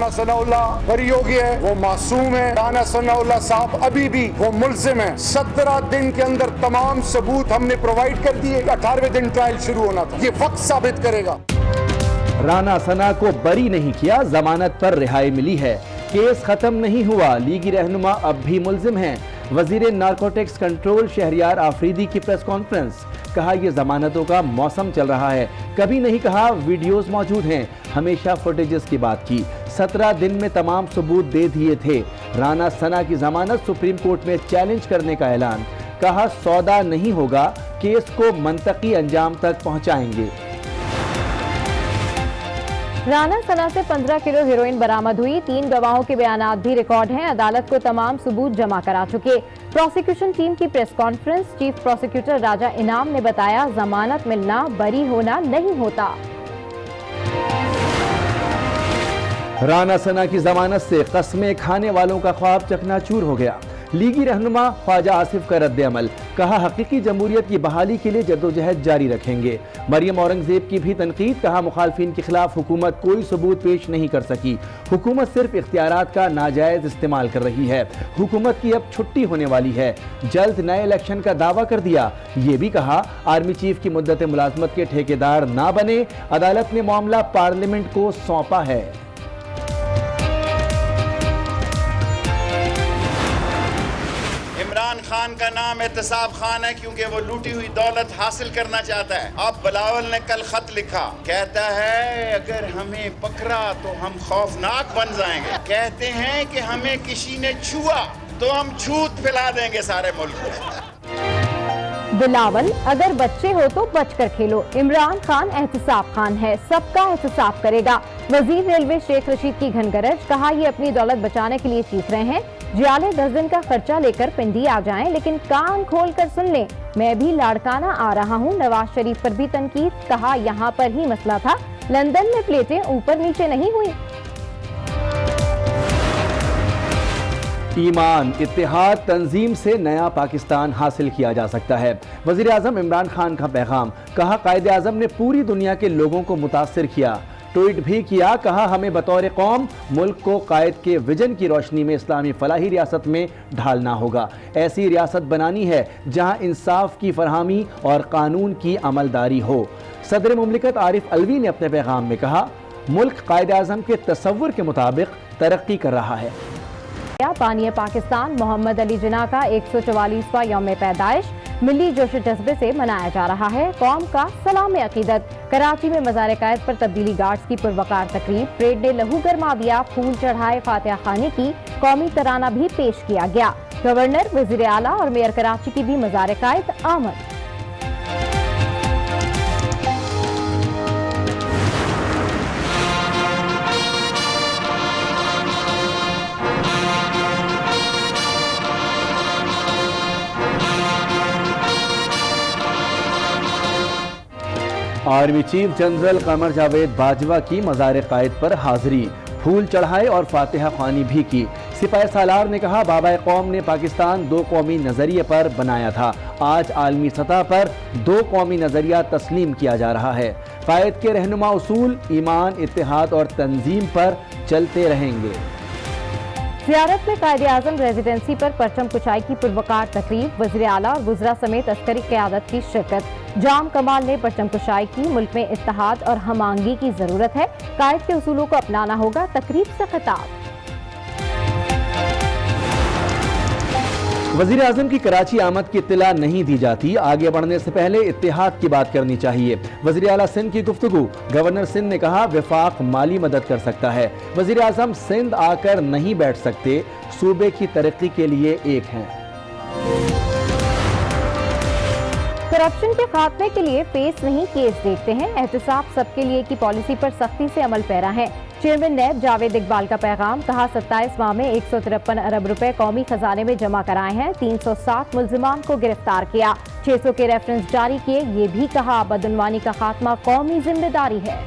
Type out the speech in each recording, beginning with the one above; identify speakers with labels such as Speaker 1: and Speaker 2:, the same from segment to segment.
Speaker 1: رانا ثناءاللہ بری ہو گیا ہے, وہ معصوم ہے. رانا ثناءاللہ صاحب ابھی بھی وہ ملزم ہے. 17 دن کے اندر تمام ثبوت ہم نے پرووائڈ کر دیے. 18ویں دن ٹرائل شروع ہونا تھا. یہ وقت ثابت کرے گا.
Speaker 2: رانا ثنا کو بری نہیں کیا, ضمانت پر رہائی ملی ہے. کیس ختم نہیں ہوا, لیگی رہنما اب بھی ملزم ہیں. وزیر نارکوٹکس کنٹرول شہریار آفریدی کی پریس کانفرنس, کہا یہ ضمانتوں کا موسم چل رہا ہے. کبھی نہیں کہا ویڈیوز موجود ہیں, ہمیشہ فوٹیجز کی بات کی. 17 دن میں تمام ثبوت دے دیے تھے. رانا ثنا کی ضمانت سپریم کورٹ میں چیلنج کرنے کا اعلان. کہا سودا نہیں ہوگا, کیس کو منطقی انجام تک پہنچائیں گے.
Speaker 3: رانا ثنا سے 15 کلو ہیروئن برآمد ہوئی. 3 گواہوں کے بیانات بھی ریکارڈ ہیں. عدالت کو تمام ثبوت جمع کرا چکے. پروسیکیوشن ٹیم کی پریس کانفرنس, چیف پروسیکیوٹر راجہ انعام نے بتایا ضمانت ملنا بری ہونا نہیں ہوتا.
Speaker 2: رانا ثنا کی ضمانت سے قسمیں کھانے والوں کا خواب چکنا چور ہو گیا. لیگی رہنما خواجہ آصف کا رد عمل, کہا حقیقی جمہوریت کی بحالی کے لیے جدوجہد جاری رکھیں گے. مریم اورنگزیب کی بھی تنقید, کہا مخالفین کے خلاف حکومت کوئی ثبوت پیش نہیں کر سکی. حکومت صرف اختیارات کا ناجائز استعمال کر رہی ہے. حکومت کی اب چھٹی ہونے والی ہے. جلد نئے الیکشن کا دعویٰ کر دیا. یہ بھی کہا آرمی چیف کی مدت ملازمت کے ٹھیکیدار نہ بنے, عدالت نے معاملہ پارلیمنٹ کو سونپا ہے.
Speaker 4: عمران خان کا نام احتساب خان ہے کیونکہ وہ لوٹی ہوئی دولت حاصل کرنا چاہتا ہے. اب بلاول نے کل خط لکھا, کہتا ہے اگر ہمیں پکڑا تو ہم خوفناک بن جائیں گے. کہتے ہیں کہ ہمیں کسی نے چھوا تو ہم چھوت پھیلا دیں گے سارے ملک میں.
Speaker 3: بلاول, اگر بچے ہو تو بچ کر کھیلو. عمران خان احتساب خان ہے, سب کا احتساب کرے گا. وزیر ریلوے شیخ رشید کی گھنگرج, کہا یہ اپنی دولت بچانے کے لیے چیخ رہے ہیں. جیالے 10 دن کا خرچہ لے کر پنڈی آ جائیں, لیکن کان کھول کر سن لیں, میں بھی لاڑکانہ آ رہا ہوں. نواز شریف پر بھی تنقید, کہا یہاں پر ہی مسئلہ تھا, لندن میں پلیٹیں اوپر نیچے نہیں ہوئی.
Speaker 2: ایمان, اتحاد, تنظیم سے نیا پاکستان حاصل کیا جا سکتا ہے. وزیر اعظم عمران خان کا پیغام, کہا قائد اعظم نے پوری دنیا کے لوگوں کو متاثر کیا. ٹویٹ بھی کیا, کہا ہمیں بطور قوم ملک کو قائد کے ویژن کی روشنی میں اسلامی فلاحی ریاست میں ڈھالنا ہوگا. ایسی ریاست بنانی ہے جہاں انصاف کی فراہمی اور قانون کی عملداری ہو. صدر مملکت عارف علوی نے اپنے پیغام میں کہا ملک قائد اعظم کے تصور کے مطابق ترقی کر رہا ہے.
Speaker 3: بانی پاکستان محمد علی جناح کا 144واں یوم پیدائش ملی جوش و جذبے سے منایا جا رہا ہے. قوم کا سلام عقیدت. کراچی میں مزار قائد پر تبدیلی گارڈز کی پروقار تقریب. پریڈ نے لہو گرما دیا, پھول چڑھائے, فاتحہ خوانی کی, قومی ترانہ بھی پیش کیا گیا. گورنر, وزیر اعلیٰ اور میئر کراچی کی بھی مزار قائد آمد.
Speaker 2: Army chief general Qamar Javed Bajwa کی مزار قائد پر حاضری, پھول چڑھائے اور فاتحہ خوانی بھی کی. سپاہی سالار نے کہا بابائے قوم نے پاکستان 2 قومی نظریے پر بنایا تھا, آج عالمی سطح پر 2 قومی نظریہ تسلیم کیا جا رہا ہے. قائد کے رہنما اصول ایمان, اتحاد اور تنظیم پر چلتے رہیں گے.
Speaker 3: زیارت میں قائد اعظم ریزیڈنسی پر پرچم کشائی کی پروقار تقریب. وزیر اعلیٰ اور وزراء سمیت عسکری قیادت کی شرکت. جام کمال نے پرچم کشائی کی. ملک میں اتحاد اور ہم آہنگی کی ضرورت ہے, قائد کے اصولوں کو اپنانا ہوگا. تقریب سے خطاب.
Speaker 2: وزیر اعظم کی کراچی آمد کی اطلاع نہیں دی جاتی, آگے بڑھنے سے پہلے اتحاد کی بات کرنی چاہیے. وزیر اعلیٰ سندھ کی گفتگو. گورنر سندھ نے کہا وفاق مالی مدد کر سکتا ہے. وزیر اعظم سندھ آ کر نہیں بیٹھ سکتے, صوبے کی ترقی کے لیے ایک ہیں.
Speaker 3: کرپشن کے خاتمے کے لیے فیس نہیں کیس دیکھتے ہیں. احتساب سب کے لیے کی پالیسی پر سختی سے عمل پیرا ہے. چیئرمین نیب جاوید اقبال کا پیغام, کہا 27 ماہ میں 153 ارب روپے قومی خزانے میں جمع کرائے ہیں. 360 ملزمان کو گرفتار کیا, 600 کے ریفرنس جاری کیے. یہ بھی کہا بدعنوانی کا خاتمہ قومی ذمہ داری ہے.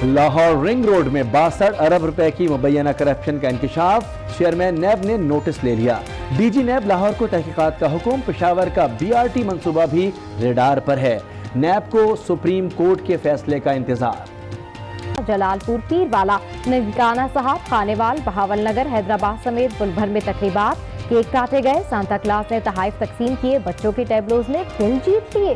Speaker 2: لاہور رنگ روڈ میں 62 ارب روپے کی مبینہ کرپشن کا انکشاف. چیئرمین نیب نے نوٹس لے لیا. ڈی جی نیب لاہور کو تحقیقات کا حکم. پشاور کا BRT منصوبہ بھی ریڈار پر ہے. نیب کو سپریم کورٹ کے فیصلے کا انتظار۔
Speaker 3: جلالپور پیروالا، ننکانہ صاحب، خانیوال، بہاول نگر، حیدرآباد سمیت ملک بھر میں تقریبات، کیک کاٹے گئے، سانتا کلاس نے تحائف تقسیم کیے، بچوں کے ٹیبلوز نے دل جیت لیے۔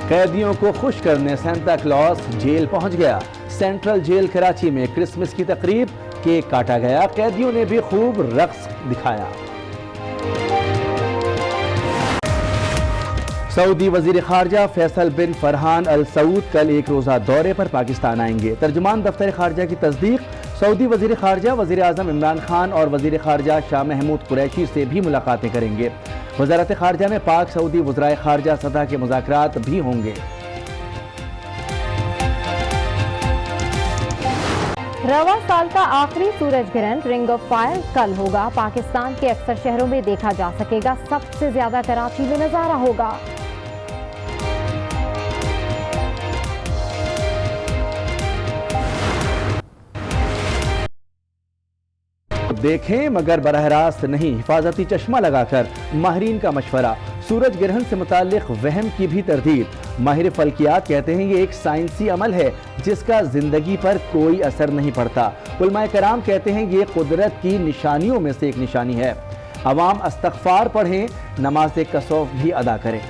Speaker 2: قیدیوں کو خوش کرنے سانتا کلاس جیل پہنچ گیا۔ سینٹرل جیل کراچی میں کرسمس کی تقریب، کیک کاٹا گیا، قیدیوں نے بھی خوب رقص دکھایا۔ سعودی وزیر خارجہ فیصل بن فرحان ال سعود کل ایک روزہ دورے پر پاکستان آئیں گے۔ ترجمان دفتر خارجہ کی تصدیق، سعودی وزیر خارجہ وزیر اعظم عمران خان اور وزیر خارجہ شاہ محمود قریشی سے بھی ملاقاتیں کریں گے۔ وزارت خارجہ میں پاک سعودی وزرائے خارجہ سطح کے مذاکرات بھی ہوں گے۔
Speaker 3: رواں سال کا آخری سورج گرہن رنگ آف فائر کل ہوگا۔ پاکستان کے اکثر شہروں میں دیکھا جا سکے گا، سب سے زیادہ کراچی میں نظارہ ہوگا۔
Speaker 2: دیکھیں مگر براہ راست نہیں، حفاظتی چشمہ لگا کر، ماہرین کا مشورہ۔ سورج گرہن سے متعلق وہم کی بھی تردید۔ ماہر فلکیات کہتے ہیں یہ ایک سائنسی عمل ہے جس کا زندگی پر کوئی اثر نہیں پڑتا۔ علماء کرام کہتے ہیں یہ قدرت کی نشانیوں میں سے ایک نشانی ہے۔ عوام استغفار پڑھیں، نماز کسوف بھی ادا کریں۔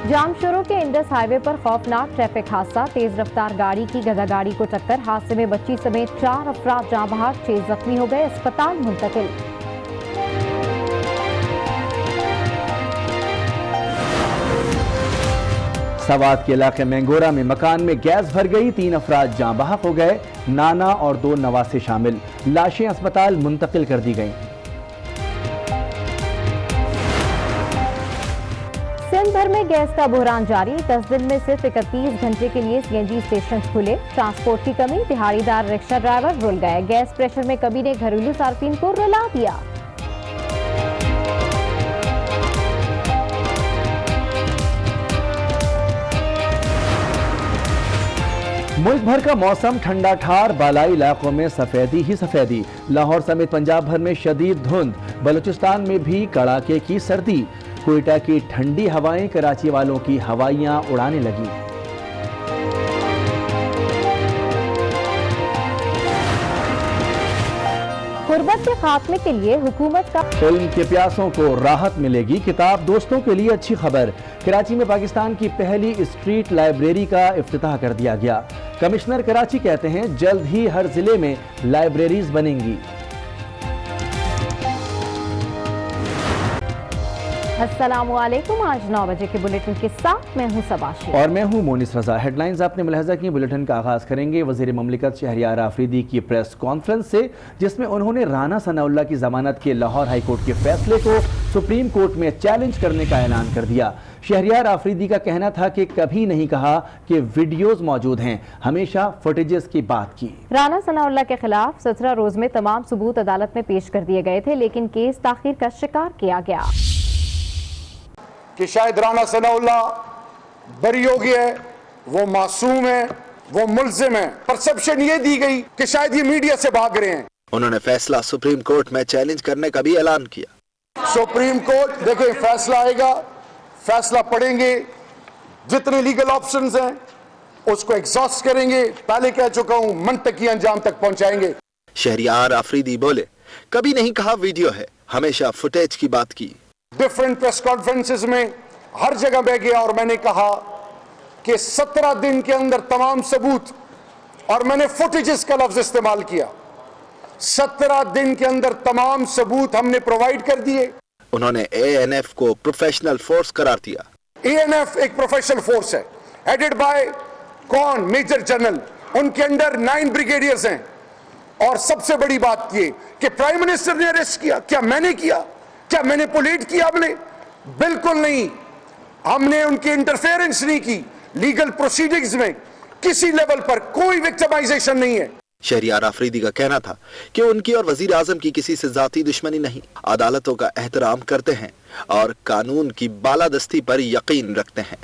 Speaker 3: جام شروع کے انڈس ہائی وے پر خوفناک ٹریفک حادثہ، تیز رفتار گاڑی کی گدھا گاڑی کو ٹکر، حادثے میں بچی سمیت 4 افراد جاں بحق، 6 زخمی ہو گئے، اسپتال منتقل۔
Speaker 2: سوات کے علاقے مینگورا میں مکان میں گیس بھر گئی، 3 افراد جاں بحق ہو گئے، نانا اور 2 نواسے شامل، لاشیں اسپتال منتقل کر دی گئیں۔
Speaker 3: سندھ بھر میں گیس کا بحران جاری، 10 دن میں صرف 31 گھنٹے کے لیے سی این جی اسٹیشن کھلے، ٹرانسپورٹ کی کمی، دہاڑی دار رکشہ ڈرائیور رل گئے، گیس پریشر میں کمی نے گھریلو صارفین کو رلا دیا۔
Speaker 2: ملک بھر کا موسم ٹھنڈا ٹھار، بالائی علاقوں میں سفیدی ہی سفیدی، لاہور سمیت پنجاب بھر میں شدید دھند، بلوچستان میں بھی کڑاکے کی سردی، کوئٹہ کی ٹھنڈی ہوائیں کراچی والوں کی ہوائیاں اڑانے لگیں۔
Speaker 3: غربت کے خاتمے کے لیے حکومت کا
Speaker 2: علم کے پیاسوں کو راحت ملے گی، کتاب دوستوں کے لیے اچھی خبر، کراچی میں پاکستان کی پہلی اسٹریٹ لائبریری کا افتتاح کر دیا گیا۔ کمشنر کراچی کہتے ہیں جلد ہی ہر ضلع میں لائبریریز بنیں گی۔
Speaker 3: السلام علیکم، آج 9 بجے کے بلیٹن کے ساتھ میں ہوں سباشی
Speaker 2: اور میں ہوں مونس رضا۔ ہیڈ لائنز آپ نے ملاحظہ کی، بلیٹن کا آغاز کریں گے وزیر مملکت شہریار آفریدی کی پریس کانفرنس سے، جس میں انہوں نے رانا ثناء اللہ کی ضمانت کے لاہور ہائی کورٹ کے فیصلے کو سپریم کورٹ میں چیلنج کرنے کا اعلان کر دیا۔ شہریار آفریدی کا کہنا تھا کہ کبھی نہیں کہا کہ ویڈیوز موجود ہیں، ہمیشہ فوٹیجز کی بات کی۔
Speaker 3: رانا ثناء اللہ کے خلاف 17 روز میں تمام ثبوت عدالت میں پیش کر دیے گئے تھے، لیکن کیس تاخیر کا شکار کیا گیا۔
Speaker 1: کہ شاید رانا ثناء اللہ بری ہو گیا ہے، وہ معصوم ہے، وہ ملزم ہے۔ پرسپشن یہ دی گئی کہ شاید یہ میڈیا سے بھاگ رہے ہیں۔
Speaker 5: انہوں نے فیصلہ سپریم کورٹ میں چیلنج کرنے کا بھی اعلان کیا۔
Speaker 1: سپریم کورٹ دیکھیں فیصلہ آئے گا، فیصلہ پڑھیں گے، جتنے لیگل آپشنز ہیں اس کو ایگزاسٹ کریں گے، پہلے کہہ چکا ہوں منطقی انجام تک پہنچائیں گے۔
Speaker 5: شہریار آفریدی بولے کبھی نہیں کہا ویڈیو ہے، ہمیشہ فوٹیج کی بات کی۔
Speaker 1: ڈیفرنٹ پریس کانفرنسز میں ہر جگہ بہ گیا اور میں نے کہا کہ 17 دن کے اندر تمام ثبوت، اور میں نے فوٹیجز کا لفظ استعمال کیا، 17 دن کے اندر تمام ثبوت ہم نے پرووائڈ کر دیے۔
Speaker 5: انہوں نے اے این ایف کو پروفیشنل فورس قرار دیا۔
Speaker 1: اے این ایف ایک پروفیشنل فورس ہے، ہیڈڈ بائی کون؟ میجر جنرل، ان کے انڈر 9 بریگیڈیئرز ہیں۔ اور سب سے بڑی بات یہ کہ پرائم منسٹر نے اریسٹ کیا، کیا میں نے کیا؟ کیا میں نے پولیٹ کیا؟ ہم نے بالکل نہیں، ہم نے ان کی انٹرفیئرنس نہیں کی، لیگل پروسیڈنگز میں کسی لیول پر کوئی وکٹمائزیشن نہیں ہے۔
Speaker 5: شہریار آفریدی کا کہنا تھا کہ ان کی اور وزیر اعظم کی کسی سے ذاتی دشمنی نہیں، عدالتوں کا احترام کرتے ہیں اور قانون کی بالادستی پر یقین رکھتے ہیں۔